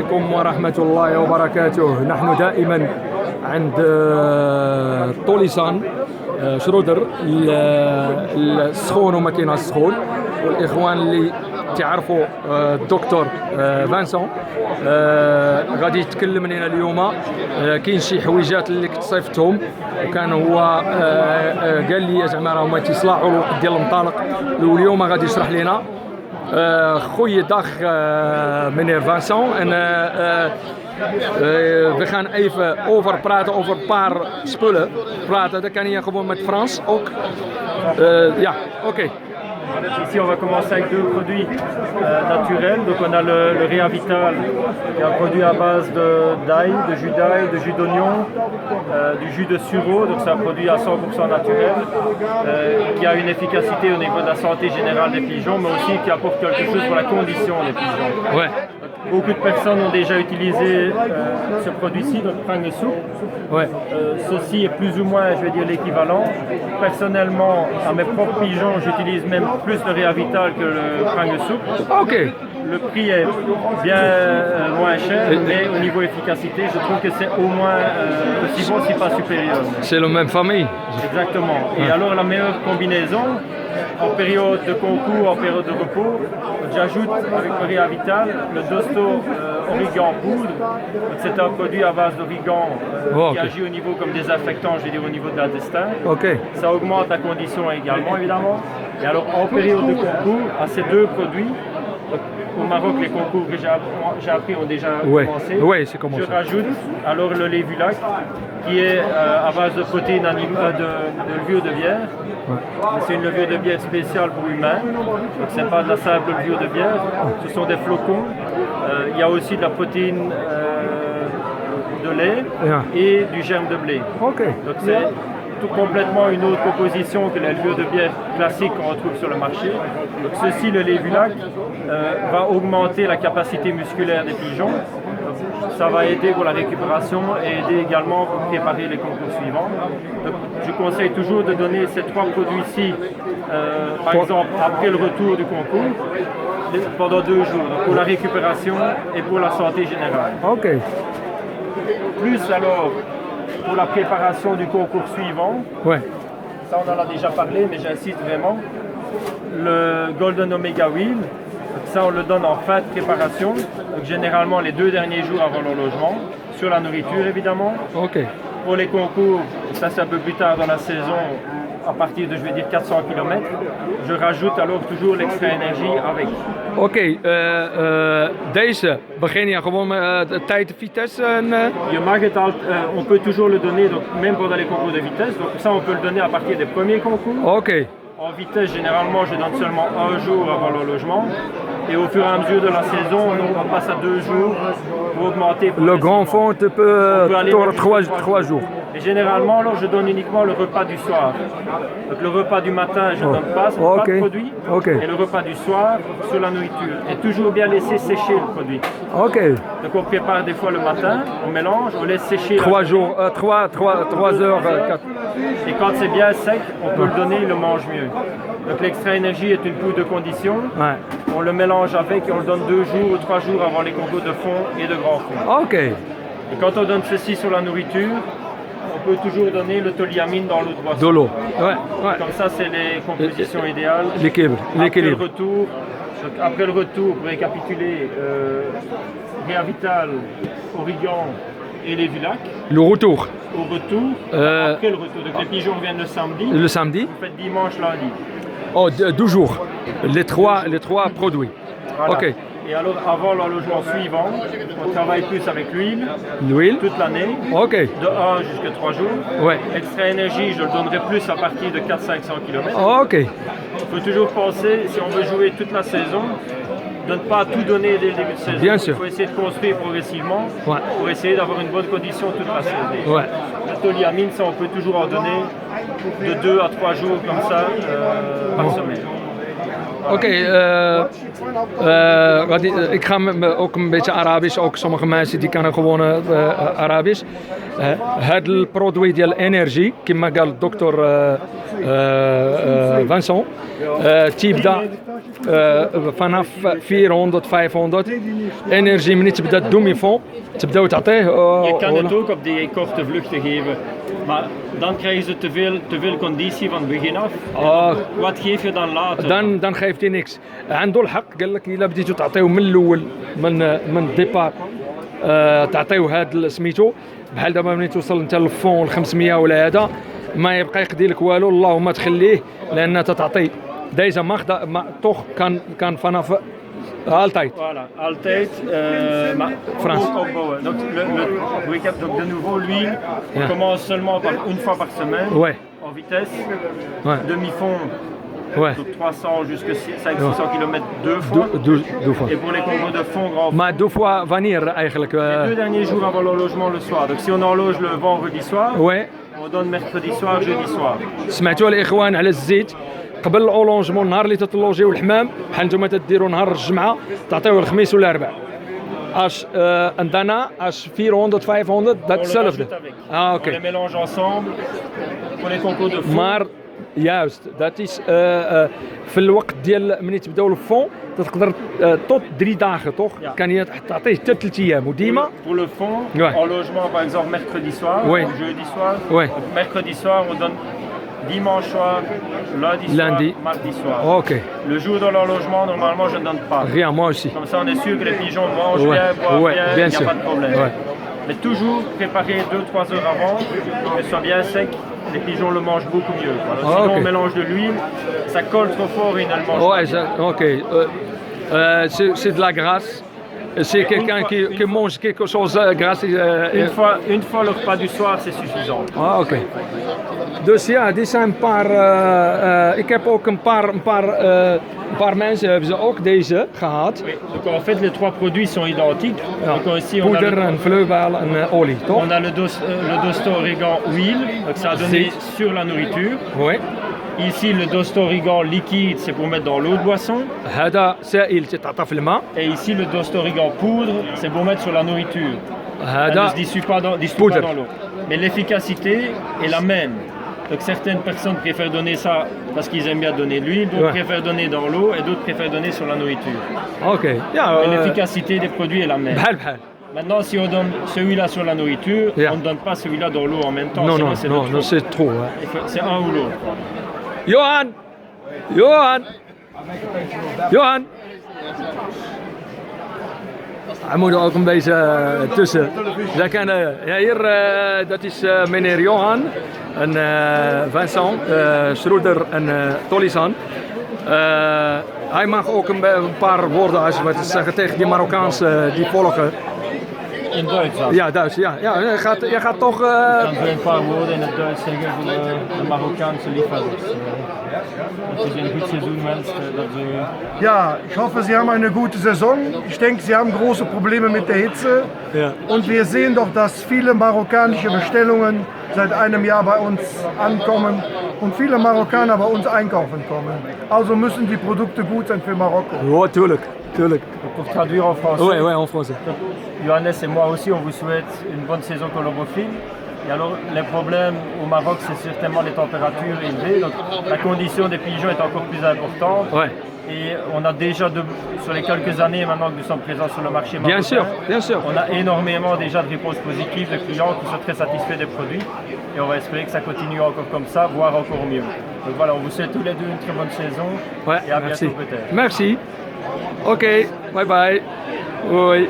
عليكم ورحمة الله وبركاته. نحن دائما عند طوليسان شرودر السخون وماكينة السخون، والإخوان اللي تعرفوا الدكتور فانسون غادي يتكلم لنا اليوم. كاين شي حويجات اللي كنت صيفتهم وكان هو قال لي زعما راهم تيصلاحوا الوقت ديال المنطلق، واليوم غادي يشرح لنا. Goeiedag meneer Vincent. En we gaan even praten over een paar spullen. Dat kan je gewoon met Frans ook. Ja, oké. Ici, on va commencer avec deux produits naturels. Donc, on a le Réavital, qui est un produit à base d'ail, de jus d'ail, de jus d'oignon, du jus de sureau. Donc, c'est un produit à 100% naturel qui a une efficacité au niveau de la santé générale des pigeons, mais aussi qui apporte quelque chose pour la condition des pigeons. Ouais. Beaucoup de personnes ont déjà utilisé ce produit-ci, donc prang de soupe. Ouais. Ceci est plus ou moins, je vais dire, l'équivalent. Personnellement, à mes propres pigeons, j'utilise même plus le Réavital que le prang de soupe. Ok. Le prix est bien moins cher, mais au niveau efficacité, je trouve que c'est au moins aussi bon, si pas supérieur. C'est la même famille. Exactement. Et alors la meilleure combinaison, en période de concours, en période de repos, j'ajoute avec le Réavital le Dosto Origan poudre. C'est un produit à base d'origan qui agit au niveau comme désinfectant, je veux dire au niveau de l'intestin. Okay. Ça augmente la condition également, évidemment. Et alors en période de concours, à ces deux produits, au Maroc, les concours que j'ai appris ont déjà commencé. Oui, c'est commencé. Je rajoute alors le Lévulac, qui est à base de protéines de levure de bière. Ouais. C'est une levure de bière spéciale pour humains. Donc ce n'est pas de la simple levure de bière, ce sont des flocons. Il y a aussi de la protéine de lait et du germe de blé. Okay. Donc c'est tout complètement une autre composition que la levure de bière classique qu'on retrouve sur le marché. Donc ceci, le Lévulac, va augmenter la capacité musculaire des pigeons. Ça va aider pour la récupération et aider également pour préparer les concours suivants. Donc, je conseille toujours de donner ces trois produits-ci, par exemple, après le retour du concours, pendant 2 jours, donc pour la récupération et pour la santé générale. Ok. Plus alors, pour la préparation du concours suivant, ouais. Ça on en a déjà parlé, mais j'insiste vraiment, le Golden Omega Wheel, ça on le donne en fin de préparation, donc généralement les 2 derniers jours avant le logement, sur la nourriture évidemment. Okay. Pour les concours, ça c'est un peu plus tard dans la saison, à partir de, je vais dire, 400 km, je rajoute alors toujours l'extra énergie avec. Oké, deze begin je gewoon met de tijd de vitesse en... Je mag het al, on peut toujours le donner, donc même pendant les concours de vitesse, donc ça on peut le donner à partir des premiers concours. Ok. En vitesse, généralement, je donne seulement 1 jour avant le logement. Et au fur et à mesure de la saison, on passe à 2 jours pour augmenter. Le grand fond peut tourner 3 jours. Et généralement, alors, je donne uniquement le repas du soir. Donc le repas du matin, je ne donne pas de produit. Okay. Et le repas du soir, sur la nourriture. Et toujours bien laisser sécher le produit. Ok. Donc on prépare des fois le matin, on mélange, on laisse sécher. 3 jours, 3 heures, 4. Et quand c'est bien sec, on peut le donner, il le mange mieux. Donc l'extra énergie est une poudre de condition. Ouais. On le mélange avec et on le donne 2 jours ou 3 jours avant les concours de fond et de grand fond. Ok. Et quand on donne ceci sur la nourriture, on peut toujours donner le toliamine dans l'eau de boisson. De l'eau. Ouais. Comme ça, c'est les compositions idéales. L'équilibre. Après le retour, pour récapituler, Réavital, Origan et Lévulac. Le retour. Au retour, après le retour. Donc les pigeons viennent le samedi. Le samedi. Vous faites dimanche, lundi. Oh, 2 jours. Les trois produits. Voilà. Ok. Et alors, avant l'enlogement suivant, on travaille plus avec l'huile. L'huile. Toute l'année. Ok. De 1 jusqu'à 3 jours. Ouais. Extra énergie, je le donnerai plus à partir de 400-500 km. Ok. Il faut toujours penser, si on veut jouer toute la saison, de ne pas tout donner dès le début de saison. Bien sûr. Il faut essayer de construire progressivement pour essayer d'avoir une bonne condition toute la saison. Ouais. Le toliamine, ça on peut toujours en donner de 2 à 3 jours comme ça par semaine. Oké, ik ga ook een beetje Arabisch, ook sommige mensen die kennen gewoon Arabisch. هذا البرودوي ديال الانرجي كما قال الدكتور فانسون تيبدا فانا 400 500 انرجي منين تبدا دومي فون تبداو تعطيه Je kan het ook op die korte vluchten geven, maar dan krijgen ze te veel conditie van het begin af. Wat geef je dan later? dan geeft hij niks. عنده الحق قال لك الا بديتو تعطيو من الاول من الديبار تعطيو هذا سميتو بحال دابا ملي توصل انت للفون ل 500 ولا هذا ما يبقى يقضي لك والو اللهم تخليه لان تعطي ديجا ما toch kan vanaf altijd. Voilà, altijd. Maar France. ook opbouwen. Donc, donc de nouveau l'huile, on commence seulement par une fois par semaine, Ouais. en vitesse, Ouais. demi-fond, Ouais. donc 300 jusqu'à 500 km deux fois. Deux fois. Et pour les combos de fond, grand fond, Maar deux fois wanneer eigenlijk? les 2 derniers jours avant l'enlogement le soir. Donc si on enloge le vendredi soir, Ouais. on donne mercredi soir, jeudi soir. سمعتوا الاخوان على الزيت قبل الاولونجمون النهار اللي تطلوجيو الحمام بحال نتوما تديروا نهار الجمعه تعطيوه الخميس ولا الاربع عندنا 400 500 On dat le hetzelfde. rajoute avec. Ah On les oké. mélange ensemble pour les concours de fond. Maar juist dat is في الوقت ديال ملي تبداو الفون تقدر tot 3 dagen toch Ja. كان تعطيه حتى 3 ايام وديما Pour le fond, Ouais. enlogement par exemple mercredi soir, Ouais. ou jeudi soir. Ouais. Donc, mercredi soir, on donne dimanche soir, lundi soir, Lundi. mardi soir. ok Le jour de l'enlogement, normalement, je ne donne pas. rien moi aussi Comme ça, on est sûr que les pigeons mangent Ouais. bien, boivent Ouais, bien, bien il n'y a sûr. pas de problème. Ouais. Mais toujours préparer 2-3 heures avant, que ce soit bien sec. Les pigeons le mangent beaucoup mieux. Voilà. Ah, Sinon, ok. on mélange de l'huile, ça colle trop fort et ils ne le mangent ouais ok c'est de la grâce c'est quelqu'un qui mange quelque chose grasse pas. Une fois le repas du soir, c'est suffisant. Ah, oké. Dus ja, dit zijn een paar. Ik heb ook een paar mensen hebben ze ook deze gehad. Oui. Donc en fait, les 3 produits sont identiques. Ja. Donc ici, on a, Poeder, een vleubel en olie, toch? on a le Dosto Origan huile, donc ça a donné Zit. sur la nourriture. Oui. Ici, le Dosto Origan liquide, c'est pour mettre dans l'eau de boisson. هذا سائل تتعطى في الماء. Et ici, le Dosto Origan poudre, c'est pour mettre sur la nourriture. Elle ne هذا se dissout pas dans Poudre. l'eau. Mais l'efficacité est la même. Donc certaines personnes préfèrent donner ça parce qu'ils aiment bien donner de l'huile, d'autres Ouais. préfèrent donner dans l'eau et d'autres préfèrent donner sur la nourriture. اوكي. Mais Ja. l'efficacité des produits est la même. بحال بحال. Maintenant, si on donne celui-là sur la nourriture, Yeah. on ne donne pas celui-là dans l'eau en même temps. Non sinon non c'est non de non trop. c'est trop. Hè. C'est un ou l'autre. Johan. Johan. Johan. Hij moet er ook een beetje tussen. Daar kan, ja, hier, dat is meneer Johan en Vincent, Schroeder en Tolisan. Hij mag ook een paar woorden als wat zeggen tegen die Marokkaanse die volgen. In Duits dan. Ja, Duits. Ja, ja, jij gaat toch. Dan wil een paar woorden in het Duits zeggen voor de Marokkaanse liefhebbers. Dat is een goed seizoen wenst. Dat ze... Ja, ich hoffe, Sie haben eine gute Saison. Ich denke, Sie haben große Probleme mit der Hitze. Ja. Und wir sehen doch, dass viele marokkanische Bestellungen seit einem Jahr bei uns ankommen und viele Marokkaner bei uns einkaufen kommen. Also müssen die Produkte gut sein für Marokko. Ja, tuurlijk. Tuurlijk. Pour traduire en français, Ouais, ouais, en français. Johannes et moi aussi, on vous souhaite une bonne saison colobophile. Et alors, les problèmes au Maroc, c'est certainement les températures élevées. Donc, la condition des pigeons est encore plus importante. Ouais. Et on a déjà, sur les quelques années maintenant que nous sommes présents sur le marché marocain, Bien sûr, bien sûr. on a énormément déjà de réponses positives de clients qui sont très satisfaits des produits. Et on va espérer que ça continue encore comme ça, voire encore mieux. Donc voilà, on vous souhaite tous les deux une très bonne saison. Ouais, et à merci. bientôt peut-être. Merci. Ok, bye bye. Oui.